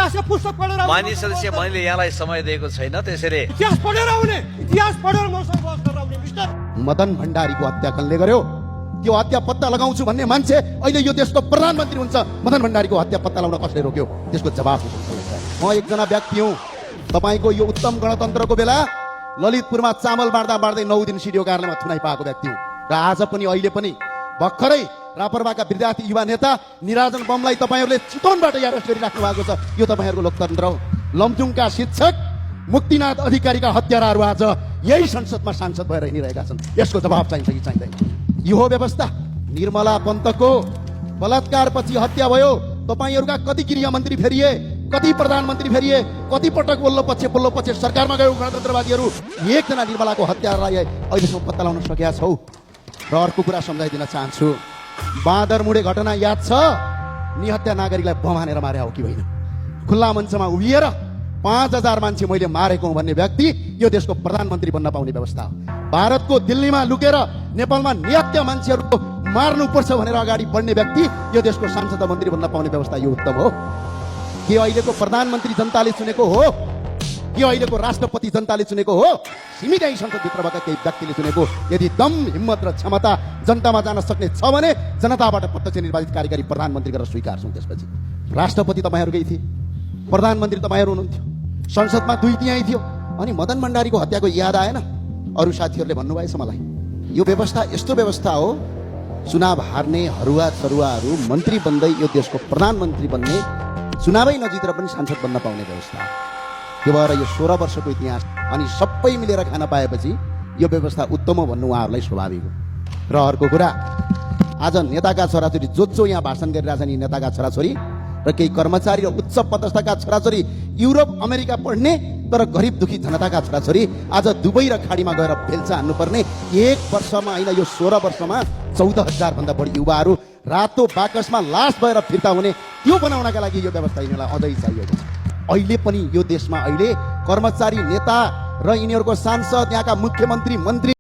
इतिहास पुस्तक पढेर माननीय सदस्य, मैले यहाँलाई समय दिएको छैन, त्यसैले इतिहास पढेर आउने, इतिहास पढेर मसँग बहस गरेर आउने मिस्टर। मदन भण्डारीको हत्या कसले गर्यो त्यो हत्या पत्ता लगाउँछु भन्ने मान्छे अहिले यो देशको प्रधानमन्त्री हुन्छ। मदन भण्डारीको हत्या पत्ता लगाउन कसले रोक्यो त्यसको जवाफ म एकजना व्यक्ति हुँ। तपाईको यो उत्तम गणतन्त्रको बेला ललितपुरमा चामल बाँड्दा बाँड्दै 9 दिन सिडिओ कार्यालयमा थुनाइ पाएको व्यक्ति हुँ र आज पनि अहिले पनि भर्खरै रापरवाका विद्यार्थी युवा नेता निराजन बमलाई तपाईहरूले चितवनबाट अरेस्ट गरिराख्नु भएको छ। यो तपाईहरूको लोकतन्त्र हो। लमजुङका शिक्षक मुक्तिनाथ अधिकारीका हत्याराहरू आज यही संसदमा सांसद भएर हिँडिरहेका छन्। यसको जवाब चाहिन्छ कि चाहिँदैन? यो हो व्यवस्था। निर्मला पन्तको बलात्कारपछि हत्या भयो। तपाईहरूका कति गृहमन्त्री फेरिए, कति प्रधानमन्त्री फेरिए, कति पटक बल्लो पक्ष सरकारमा गयो गणतन्त्रवादीहरू। एकजना निर्मलाको हत्यालाई अहिलेसम्म पत्ता लगाउन सकेका छौ। र अर्को कुरा सम्झाइदिन चाहन्छु, बाँदरमुडे घटना याद छ? निहत्या नागरिकलाई बम हानेर मारे हो कि होइन? खुल्ला मञ्चमा उभिएर 5000 मान्छे मैले मारेको हुँ भन्ने व्यक्ति यो देशको प्रधानमन्त्री बन्न पाउने व्यवस्था हो। भारतको दिल्लीमा लुकेर नेपालमा निहत्या मान्छेहरूको मार्नुपर्छ भनेर अगाडि बढ्ने व्यक्ति यो देशको सांसद मन्त्री बन्न पाउने व्यवस्था यो उत्तम हो? के अहिलेको प्रधानमन्त्री जनताले चुनेको हो? के अहिलेको राष्ट्रपति जनताले चुनेको हो? सीमित संसदभित्रबाट केही व्यक्तिले चुनेको? यदि दम, हिम्मत र क्षमता जनतामा जान सक्ने छ भने जनताबाट प्रत्यक्ष निर्वाचित कार्यकारी प्रधानमन्त्री गरेर स्वीकार्छौँ। त्यसपछि राष्ट्रपति तपाईँहरूकै थिए, प्रधानमन्त्री तपाईँहरू हुनुहुन्थ्यो, संसदमा 2 तिहाई थियो। अनि मदन भण्डारीको हत्याको याद आएन? अरू साथीहरूले भन्नुभएछ मलाई। यो व्यवस्था यस्तो व्यवस्था हो, चुनाव हार्ने हरुवा चरुवाहरू मन्त्री बन्दै यो देशको प्रधानमन्त्री बन्ने, चुनावै नजितेर पनि सांसद बन्न पाउने व्यवस्था हो। त्यो भएर यो 16 वर्षको इतिहास अनि सबै मिलेर खान पाएपछि यो व्यवस्था उत्तम हो भन्नु उहाँहरूलाई स्वाभाविक हो। र अर्को कुरा, आज नेताका छोराछोरी जो यहाँ भाषण गरिरहेछन्, यी नेताका छोराछोरी र केही कर्मचारी र उच्च पदस्थका छोराछोरी युरोप अमेरिका पढ्ने तर गरिब दुखी जनताका छोराछोरी आज दुबई र खाडीमा गएर बेल्चा हान्नुपर्ने। 1 वर्षमा होइन, यो 16 वर्षमा 14,000 भन्दा बढी युवाहरू रातो बाकसमा लास भएर फिर्ता हुने, त्यो बनाउनका लागि यो व्यवस्था यिनीहरूलाई अझै चाहिएको छ। अहिले पनि यो देशमा अहिले कर्मचारी, नेता र यिनीहरूको सांसद, यहाँका मुख्यमन्त्री, मन्त्री